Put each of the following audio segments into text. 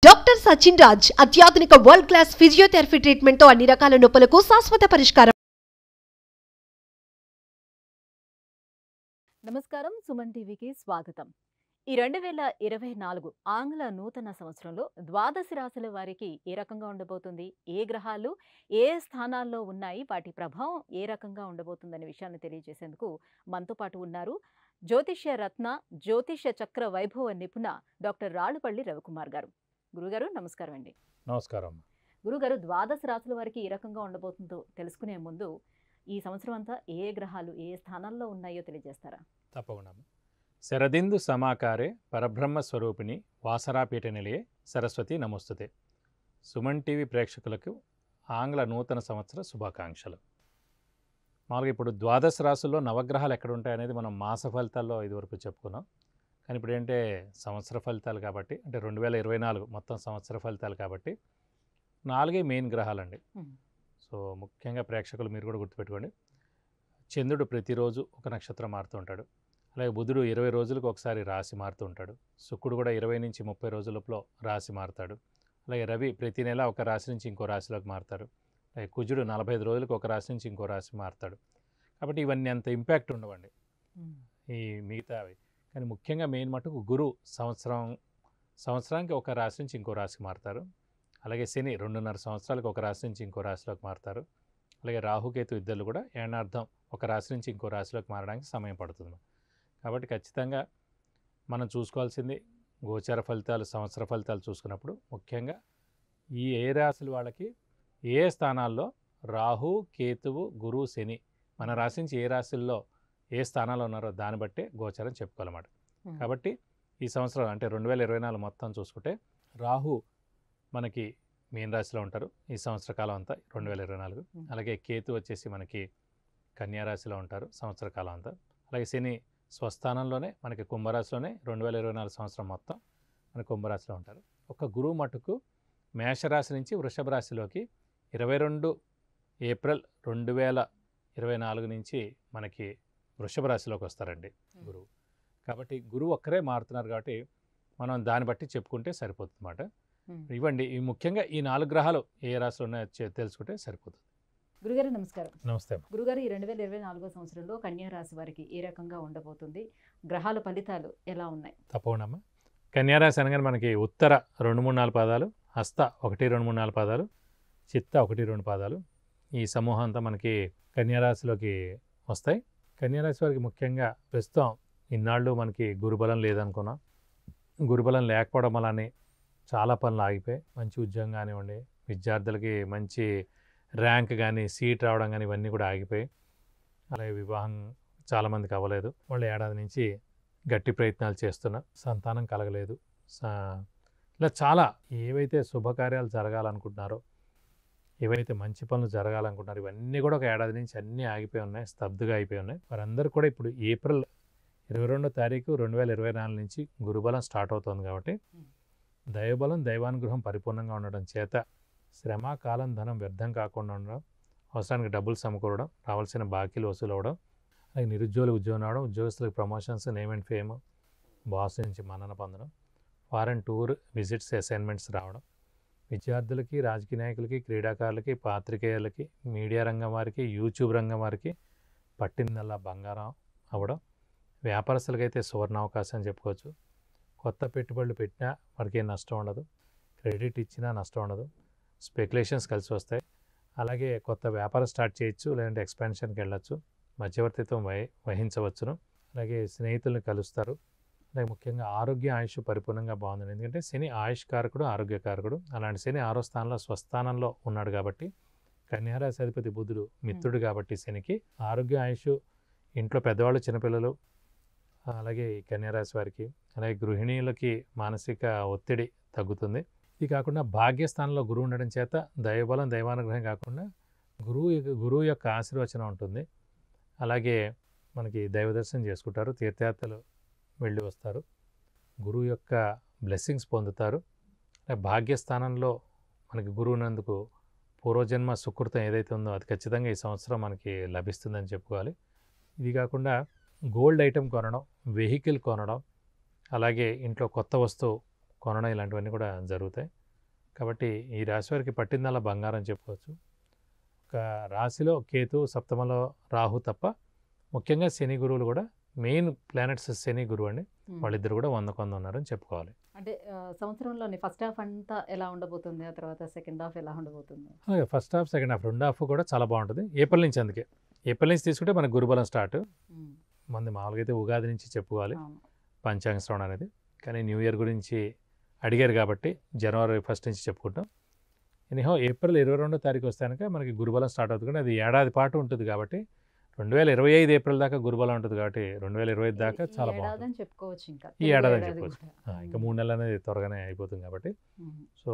Doctor Sachin Raj అత్యాధునిక world class physiotherapy treatment తో అన్ని రకాల నొప్పులకు శాశ్వత పరిష్కారం. నమస్కారం, సుమన్ టీవీకి స్వాగతం. ఈ 2024 ఆంగ్ల నూతన సంవత్సరంలో ద్వాదశ రాశుల వారికి ఏ రకంగా ఉండబోతుంది, ఏ గ్రహాలు ఏ స్థానాల్లో ఉన్నాయి, వాటి ప్రభావం ఏ రకంగా ఉండబోతుందనే విషయాన్ని తెలియజేసేందుకు మనతో పాటు ఉన్నారు జ్యోతిష్య రత్న జ్యోతిష చక్ర వైభవ నిపుణ డాక్టర్ రాళ్ళపల్లి రవికుమార్ గారు. గురుగారు నమస్కారం అండి. నమస్కారం. గురుగారు, ద్వాదశ రాశుల వారికి ఏ రకంగా ఉండబోతుందో తెలుసుకునే ముందు ఈ సంవత్సరం అంతా ఏ గ్రహాలు ఏ స్థానాల్లో ఉన్నాయో తెలియజేస్తారా? తప్పకుండా. శరదిందు సమాకారే పరబ్రహ్మ స్వరూపిణి వాసరాపీఠ నిలయే సరస్వతి నమోస్తుతే. సుమన్ టీవీ ప్రేక్షకులకు ఆంగ్ల నూతన సంవత్సర శుభాకాంక్షలు. మామూలుగా ఇప్పుడు ద్వాదశ రాశుల్లో నవగ్రహాలు ఎక్కడ ఉంటాయనేది మనం మాస ఫలితాల్లో ఇదివరకు చెప్పుకున్నాం. కానీ ఇప్పుడు ఏంటంటే సంవత్సర ఫలితాలు కాబట్టి, అంటే 2024 మొత్తం సంవత్సర ఫలితాలు కాబట్టి 4 మెయిన్ గ్రహాలండి. సో ముఖ్యంగా ప్రేక్షకులు మీరు కూడా గుర్తుపెట్టుకోండి, చంద్రుడు ప్రతిరోజు ఒక నక్షత్రం మారుతూ ఉంటాడు. అలాగే బుధుడు 20 రోజులకు ఒకసారి రాశి మారుతూ ఉంటాడు. శుక్రుడు కూడా 20 నుంచి 30 రోజుల లోపల రాశి మారుతాడు. అలాగే రవి ప్రతి నెల ఒక రాశి నుంచి ఇంకో రాశిలోకి మారుతారు. అలాగే కుజుడు 45 రోజులకు ఒక రాశి నుంచి ఇంకో రాశి మారుతాడు. కాబట్టి ఇవన్నీ అంత ఇంపాక్ట్ ఉండవండి ఈ మిగతావి. కానీ ముఖ్యంగా మెయిన్ మటుకు గురువు సంవత్సరానికి ఒక రాశి నుంచి ఇంకో రాశికి మారుతారు. అలాగే శని 2.5 సంవత్సరాలకు ఒక రాశి నుంచి ఇంకో రాశిలోకి మారుతారు. అలాగే రాహుకేతు ఇద్దరు కూడా ఏనార్థం ఒక రాశి నుంచి ఇంకో రాశిలోకి మారడానికి సమయం పడుతుంది. కాబట్టి ఖచ్చితంగా మనం చూసుకోవాల్సింది గోచార ఫలితాలు, సంవత్సర ఫలితాలు చూసుకున్నప్పుడు ముఖ్యంగా ఈ ఏ రాశుల వాళ్ళకి ఏ స్థానాల్లో రాహు, కేతువు, గురువు, శని మన రాశి నుంచి ఏ రాశుల్లో ఏ స్థానాల్లో ఉన్నారో దాన్ని బట్టే గోచారం చెప్పుకోవాలన్నమాట. కాబట్టి ఈ సంవత్సరం అంటే 2024 మొత్తం చూసుకుంటే రాహు మనకి మీన రాశిలో ఉంటారు ఈ సంవత్సర కాలం అంతా 2024. అలాగే కేతు వచ్చేసి మనకి కన్యా రాశిలో ఉంటారు సంవత్సర కాలం అంతా. అలాగే శని స్వస్థానంలోనే మనకి కుంభరాశిలోనే 2024 సంవత్సరం మొత్తం మన కుంభరాశిలో ఉంటారు. ఒక గురువు మటుకు మేషరాశి నుంచి వృషభ రాశిలోకి 22 ఏప్రిల్ 2024 నుంచి మనకి వృషభ రాశిలోకి వస్తారండి గురువు. కాబట్టి గురువు ఒక్కరే మారుతున్నారు కాబట్టి మనం దాన్ని బట్టి చెప్పుకుంటే సరిపోతుంది అన్నమాట. ఇవ్వండి ఈ ముఖ్యంగా ఈ 4 గ్రహాలు ఏ రాశిలో ఉన్నాయో తెలుసుకుంటే సరిపోతుంది. గురుగారు నమస్కారం. నమస్తే. గురుగారు, ఈ 2024 సంవత్సరంలో కన్యా రాశి వారికి ఏ రకంగా ఉండబోతుంది, గ్రహాల ఫలితాలు ఎలా ఉన్నాయి? తప్పకుండా. కన్యారాశి అనగానే మనకి ఉత్తర 2, 3, 4 పాదాలు, హస్త 1, 2, 3, 4 పాదాలు, చిత్త 1, 2 పాదాలు, ఈ సమూహం అంతా మనకి కన్యారాశిలోకి వస్తాయి. కన్యారాశి వారికి ముఖ్యంగా ప్రస్తుతం ఇన్నాళ్ళు మనకి గురుబలం లేదనుకున్నాం. గురుబలం లేకపోవడం వల్లనే చాలా పనులు ఆగిపోయి, మంచి ఉద్యోగం కానివ్వండి, విద్యార్థులకి మంచి ర్యాంక్ కానీ సీట్ రావడం కానీ ఇవన్నీ కూడా ఆగిపోయి, అలాగే వివాహం చాలామందికి అవ్వలేదు. వాళ్ళు ఏడాది నుంచి గట్టి ప్రయత్నాలు చేస్తున్నా సంతానం కలగలేదు. ఇలా చాలా ఏవైతే శుభకార్యాలు జరగాలనుకుంటున్నారో, ఏవైతే మంచి పనులు జరగాలనుకుంటున్నారో ఇవన్నీ కూడా ఒక ఏడాది నుంచి అన్నీ ఆగిపోయి ఉన్నాయి, స్తబ్దుగా అయిపోయి ఉన్నాయి. వారందరూ కూడా ఇప్పుడు ఏప్రిల్ 22వ తారీఖు 2024 నుంచి గురుబలం స్టార్ట్ అవుతుంది. కాబట్టి దైవబలం దైవానుగ్రహం పరిపూర్ణంగా ఉండడం చేత శ్రమ, కాలం, ధనం వ్యర్థం కాకుండా ఉండడం, అవసరానికి డబ్బులు సమకూరడం, రావాల్సిన బాకీలు వసూలు అవ్వడం, అలాగే నిరుద్యోగులకు ఉద్యోగం రావడం, ఉద్యోగస్తులకు promotions, name and fame, boss నుంచి మన్నన పొందడం, ఫారెన్ టూర్ విజిట్స్, అసైన్మెంట్స్ రావడం, విద్యార్థులకి, రాజకీయ నాయకులకి, క్రీడాకారులకి, పాత్రికేయులకి, మీడియా రంగం వారికి, యూట్యూబ్ రంగం వారికి పట్టిందల్లా బంగారం అవ్వడం, వ్యాపారస్తులకైతే సువర్ణ అవకాశం అని చెప్పుకోవచ్చు. కొత్త పెట్టుబడులు పెట్టినా వారికి ఏం నష్టం ఉండదు, క్రెడిట్ ఇచ్చినా నష్టం ఉండదు, స్పెక్యులేషన్స్ కలిసి వస్తాయి. అలాగే కొత్త వ్యాపారం స్టార్ట్ చేయొచ్చు, లేదంటే ఎక్స్పాన్షన్కి వెళ్ళచ్చు, మధ్యవర్తిత్వం వహించవచ్చును. అలాగే స్నేహితులను కలుస్తారు. అలాగే ముఖ్యంగా ఆరోగ్య ఆయుష్ పరిపూర్ణంగా బాగుంది. ఎందుకంటే శని ఆయుష్ కారకుడు, ఆరోగ్యకారకుడు. అలాంటి శని 6వ స్థానంలో స్వస్థానంలో ఉన్నాడు కాబట్టి, కన్యారాశి అధిపతి బుధుడు మిత్రుడు కాబట్టి శనికి ఆరోగ్య ఆయుష్, ఇంట్లో పెద్దవాళ్ళు, చిన్నపిల్లలు, అలాగే ఈ కన్యారాశి వారికి, అలాగే గృహిణీలకి మానసిక ఒత్తిడి తగ్గుతుంది. ఇది కాకుండా భాగ్యస్థానంలో గురువు ఉండడం చేత దైవబలం దైవానుగ్రహం కాకుండా గురువు యొక్క ఆశీర్వచనం ఉంటుంది. అలాగే మనకి దైవ దర్శనం చేసుకుంటారు, తీర్థయాత్రలు వెళ్ళి వస్తారు, గురువు యొక్క బ్లెస్సింగ్స్ పొందుతారు. భాగ్యస్థానంలో మనకి గురువునందుకు పూర్వజన్మ సుకృతం ఏదైతే ఉందో అది ఖచ్చితంగా ఈ సంవత్సరం మనకి లభిస్తుందని చెప్పుకోవాలి. ఇది కాకుండా గోల్డ్ ఐటెం కొనడం, వెహికల్ కొనడం, అలాగే ఇంట్లో కొత్త వస్తువు కొనడం ఇలాంటివన్నీ కూడా జరుగుతాయి. కాబట్టి ఈ రాశి వారికి పట్టిందల్లా బంగారం చెప్పుకోవచ్చు. ఒక రాశిలో కేతు, సప్తమంలో రాహు తప్ప ముఖ్యంగా శని గురువులు కూడా మెయిన్ ప్లానెట్స్ శని గురువు అండి. వాళ్ళిద్దరు కూడా 100 ఉన్నారని చెప్పుకోవాలి. అంటే సంవత్సరంలోని ఫస్ట్ హాఫ్ అంతా ఎలా ఉండబోతుంది, ఆ తర్వాత సెకండ్ హాఫ్ ఎలా ఉండబోతుంది? అలాగే ఫస్ట్ హాఫ్, సెకండ్ హాఫ్, రెండు హాఫ్ కూడా చాలా బాగుంటుంది. ఏప్రిల్ నుంచి, అందుకే ఏప్రిల్ నుంచి తీసుకుంటే మనకు గురుబలం స్టార్ట్. మంది మామూలుగా అయితే ఉగాది నుంచి చెప్పుకోవాలి పంచాంగ శ్రవణం అనేది. కానీ న్యూ ఇయర్ గురించి అడిగారు కాబట్టి జనవరి 1 నుంచి చెప్పుకుంటాం. ఎనీహో ఏప్రిల్ 22వ తారీఖు వస్తే కనుక మనకి గురుబలం స్టార్ట్ అవుతుంది. కానీ అది ఏడాది పాటు ఉంటుంది కాబట్టి 2025 ఏప్రిల్ దాకా గురుబలం ఉంటుంది కాబట్టి 2025 దాకా చాలా బాగుంటుంది చెప్పుకోవచ్చు. ఇంకా ఈ ఏడాది అని చెప్పుకోవచ్చు. ఇంకా 3 నెలలు అనేది త్వరగానే అయిపోతుంది కాబట్టి సో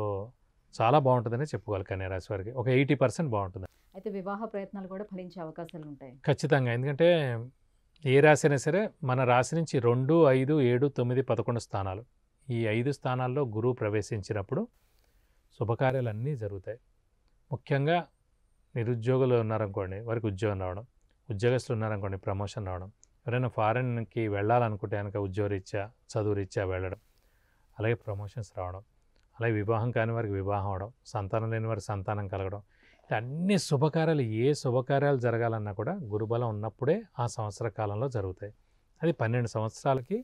చాలా బాగుంటుందని చెప్పుకోవాలి కన్యా రాశి వారికి. ఒక 80% బాగుంటుంది. అయితే వివాహ ప్రయత్నాలు కూడా ఫలించే అవకాశాలు ఉంటాయి ఖచ్చితంగా. ఎందుకంటే ఏ రాశి అయినా సరే మన రాశి నుంచి 2, 5, 7, 9, 11 స్థానాలు, ఈ 5 స్థానాల్లో గురువు ప్రవేశించినప్పుడు శుభకార్యాలు అన్నీ జరుగుతాయి. ముఖ్యంగా నిరుద్యోగులు ఉన్నారనుకోండి, వారికి ఉద్యోగం రావడం, ఉద్యోగస్తులు ఉన్నారనుకోండి ప్రమోషన్ రావడం, ఎవరైనా ఫారెన్కి వెళ్ళాలనుకుంటే కనుక ఉద్యోగరీత్యా, చదువురీత్యా వెళ్ళడం, అలాగే ప్రమోషన్స్ రావడం, అలాగే వివాహం కాని వారికి వివాహం అవడం, సంతానం లేని వారికి సంతానం కలగడం, అన్ని శుభకార్యాలు, ఏ శుభకార్యాలు జరగాలన్నా కూడా గురుబలం ఉన్నప్పుడే ఆ సంవత్సర కాలంలో జరుగుతాయి. అది 12 సంవత్సరాలకి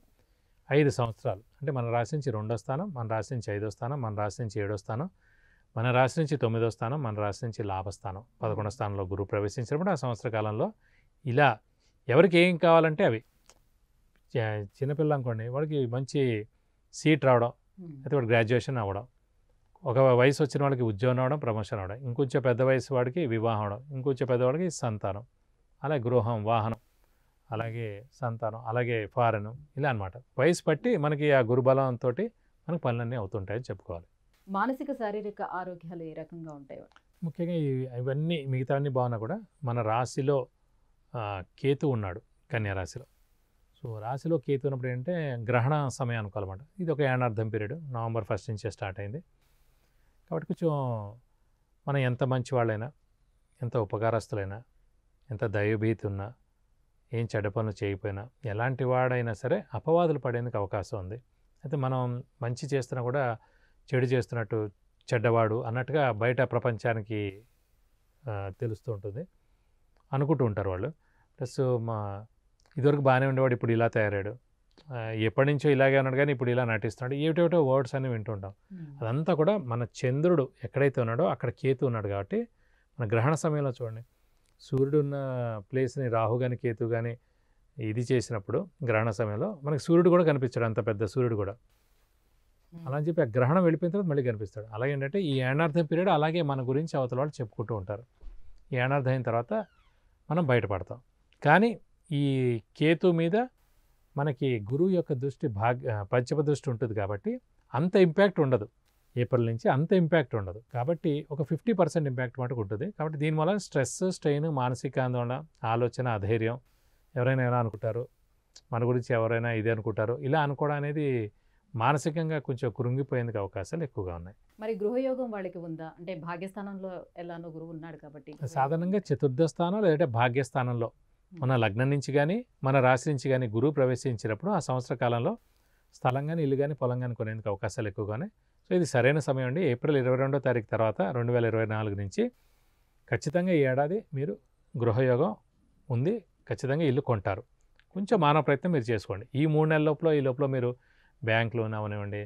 5 సంవత్సరాలు. అంటే మన రాశి నుంచి 2వ స్థానం, మన రాశి నుంచి 5వ స్థానం, మన రాశి నుంచి 7వ స్థానం, మన రాశి నుంచి 9వ స్థానం, మన రాశి నుంచి లాభస్థానం 11వ స్థానంలో గురువు ప్రవేశించినప్పుడు ఆ సంవత్సర కాలంలో ఇలా ఎవరికి ఏం కావాలంటే అవి. చిన్నపిల్ల అనుకోండి, వాడికి మంచి సీట్ రావడం, అయితే వాడు గ్రాడ్యుయేషన్ అవ్వడం, ఒక వయసు వచ్చిన వాడికి ఉద్యోగం అవడం, ప్రమోషన్ అవడం, ఇంకొంచెం పెద్ద వయసు వాడికి వివాహం అవడం, ఇంకొంచెం పెద్దవాడికి సంతానం, అలాగే గృహం, వాహనం, అలాగే సంతానం, అలాగే ఫారెన్, ఇలా అనమాట. వయసు బట్టి మనకి ఆ గురుబలంతో మనకు పనులన్నీ అవుతుంటాయని చెప్పుకోవాలి. మానసిక శారీరక ఆరోగ్యాలు ఏ రకంగా ఉంటాయి? ముఖ్యంగా ఇవన్నీ మిగతావన్నీ బాగున్నా కూడా మన రాశిలో కేతు ఉన్నాడు కన్యా రాశిలో. సో రాశిలో కేతు ఉన్నప్పుడు ఏంటంటే గ్రహణ సమయం అనుకోవాలన్నమాట. ఇది ఒక ఏడార్థం పీరియడ్, నవంబర్ 1 నుంచే స్టార్ట్ అయింది కాబట్టి కొంచెం మనం ఎంత మంచి వాళ్ళైనా, ఎంత ఉపకారస్తులైనా, ఎంత దైవభీతి ఉన్నా, ఏం చెడ్డ పనులు చేయకపోయినా, ఎలాంటి వాడైనా సరే అపవాదులు పడేందుకు అవకాశం ఉంది. అయితే మనం మంచి చేస్తున్నా కూడా చెడు చేస్తున్నట్టు, చెడ్డవాడు అన్నట్టుగా బయట ప్రపంచానికి తెలుస్తూ ఉంటుంది, అనుకుంటూ ఉంటారు వాళ్ళు. ప్లస్ ఇదివరకు బాగానే ఉండేవాడు ఇప్పుడు ఇలా తయారాడు, ఎప్పటి నుంచో ఇలాగే ఉన్నాడు కానీ ఇప్పుడు ఇలా నటిస్తున్నాడు, ఏమిటేమిటో వర్డ్స్ అని వింటుంటాం. అదంతా కూడా మన చంద్రుడు ఎక్కడైతే ఉన్నాడో అక్కడ కేతు ఉన్నాడు కాబట్టి మన గ్రహణ సమయంలో చూడండి, సూర్యుడు ఉన్న ప్లేస్ని రాహు కానీ కేతు కానీ ఇది చేసినప్పుడు గ్రహణ సమయంలో మనకి సూర్యుడు కూడా కనిపించాడు, అంత పెద్ద సూర్యుడు కూడా. అలా అని చెప్పి ఆ గ్రహణం వెళ్ళిపోయిన తర్వాత మళ్ళీ కనిపిస్తాడు. అలాగే ఏంటంటే ఈ ఏడార్థం పీరియడ్ అలాగే మన గురించి అవతల వాళ్ళు చెప్పుకుంటూ ఉంటారు. ఈ ఏడార్థం అయిన తర్వాత మనం బయటపడతాం. కానీ ఈ కేతు మీద మనకి గురువు యొక్క దృష్టి పంచమ దృష్టి ఉంటుంది కాబట్టి అంత ఇంపాక్ట్ ఉండదు. ఏప్రిల్ నుంచి అంత ఇంపాక్ట్ ఉండదు కాబట్టి ఒక 50% ఇంపాక్ట్ మటుకు ఉంటుంది. కాబట్టి దీనివల్ల స్ట్రెస్, స్ట్రెయిన్, మానసిక ఆందోళన, ఆలోచన, అధైర్యం, ఎవరైనా ఎలా అనుకుంటారు, మన గురించి ఎవరైనా ఇదే అనుకుంటారు, ఇలా అనుకోవడం అనేది మానసికంగా కొంచెం కృంగిపోయేందుకు అవకాశాలు ఎక్కువగా ఉన్నాయి. మరి గృహయోగం వాళ్ళకి ఉందా? అంటే భాగ్యస్థానంలో ఎలానో గురువు ఉన్నాడు కాబట్టి సాధారణంగా చతుర్థ స్థానం లేదంటే భాగ్యస్థానంలో మన లగ్నం నుంచి కానీ మన రాశి నుంచి కానీ గురువు ప్రవేశించినప్పుడు ఆ సంవత్సర కాలంలో స్థలం కానీ, ఇల్లు కానీ, పొలం కానీ కొనేందుకు అవకాశాలు ఎక్కువగానే. సో ఇది సరైన సమయం అండి. ఏప్రిల్ 22వ తారీఖు తర్వాత 2024 నుంచి ఖచ్చితంగా ఈ ఏడాది మీరు గృహయోగం ఉంది, ఖచ్చితంగా ఇల్లు కొంటారు. కొంచెం మానవ ప్రయత్నం మీరు చేసుకోండి. ఈ 3 నెలల లోపల ఈ లోపల మీరు బ్యాంక్ లోన్ అవనివ్వండి,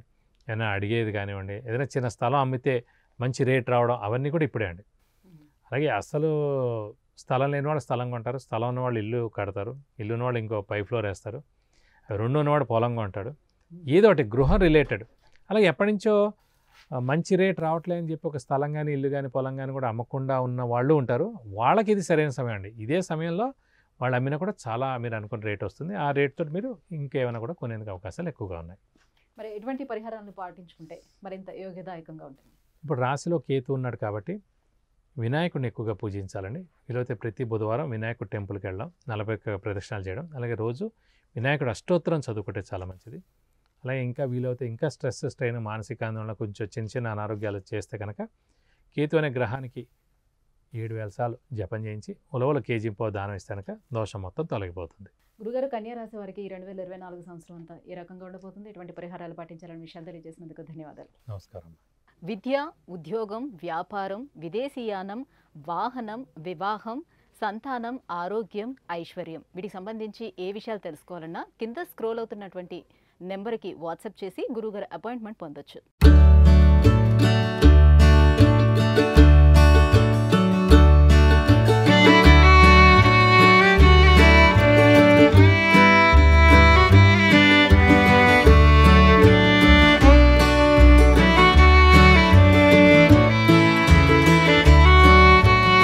ఏదైనా అడిగేది కానివ్వండి, ఏదైనా చిన్న స్థలం అమ్మితే మంచి రేట్ రావడం, అవన్నీ కూడా ఇప్పుడే అండి. అలాగే అసలు స్థలం లేని వాళ్ళు స్థలం కొంటారు, స్థలం ఉన్నవాళ్ళు ఇల్లు కడతారు, ఇల్లు ఉన్నవాళ్ళు ఇంకో 5 ఫ్లోర్ వేస్తారు, 2 ఉన్నవాడు పొలం కొంటాడు, ఏదో ఒకటి గృహం రిలేటెడ్. అలాగే ఎప్పటి నుంచో మంచి రేట్ రావట్లే అని చెప్పి ఒక స్థలం కానీ, ఇల్లు కానీ, పొలం కానీ కూడా అమ్మకుండా ఉన్న వాళ్ళు ఉంటారు. వాళ్ళకి ఇది సరైన సమయం అండి. ఇదే సమయంలో వాళ్ళు అమ్మినా కూడా చాలా మీరు అనుకున్న రేట్ వస్తుంది. ఆ రేట్తో మీరు ఇంకేమైనా కూడా కొనేందుకు అవకాశాలు ఎక్కువగా ఉన్నాయి. మరి ఎటువంటి పరిహారాలను పాటించుకుంటే మరింత యోగ్యదాయకంగా ఉంటుంది? ఇప్పుడు రాశిలో కేతు ఉన్నాడు కాబట్టి వినాయకుడిని ఎక్కువగా పూజించాలండి. వీలైతే ప్రతి బుధవారం వినాయకుడి టెంపుల్కి వెళ్ళడం, 41 ప్రదక్షిణాలు చేయడం, అలాగే రోజు వినాయకుడు అష్టోత్తరం చదువుకుంటే చాలా మంచిది. అలాగే ఇంకా వీలైతే ఇంకా స్ట్రెస్, స్ట్రెయిన్, మానసిక ఆందోళన, కొంచెం చిన్న చిన్న అనారోగ్యాలు చేస్తే కనుక కేతు అనే గ్రహానికి 7,000 సార్లు జపం చేయించి ఉలవలు కేజీంపో దానం ఇస్తే కనుక దోషం మొత్తం తొలగిపోతుంది. గురుగారు, కన్యా రాశి వారికి ఈ 2024 సంవత్సరం అంతా ఏ రకంగా ఉండబోతుంది, ఎటువంటి పరిహారాలు పాటించాలని విషయాలు తెలియజేసినందుకు ధన్యవాదాలు. నమస్కారం. విద్య, ఉద్యోగం, వ్యాపారం, విదేశీయానం, వాహనం, వివాహం, సంతానం, ఆరోగ్యం, ఐశ్వర్యం వీటికి సంబంధించి ఏ విషయాలు తెలుసుకోవాలన్నా కింద స్క్రోల్ అవుతున్నటువంటి నెంబర్కి వాట్సాప్ చేసి గురుగారు అపాయింట్మెంట్ పొందొచ్చు.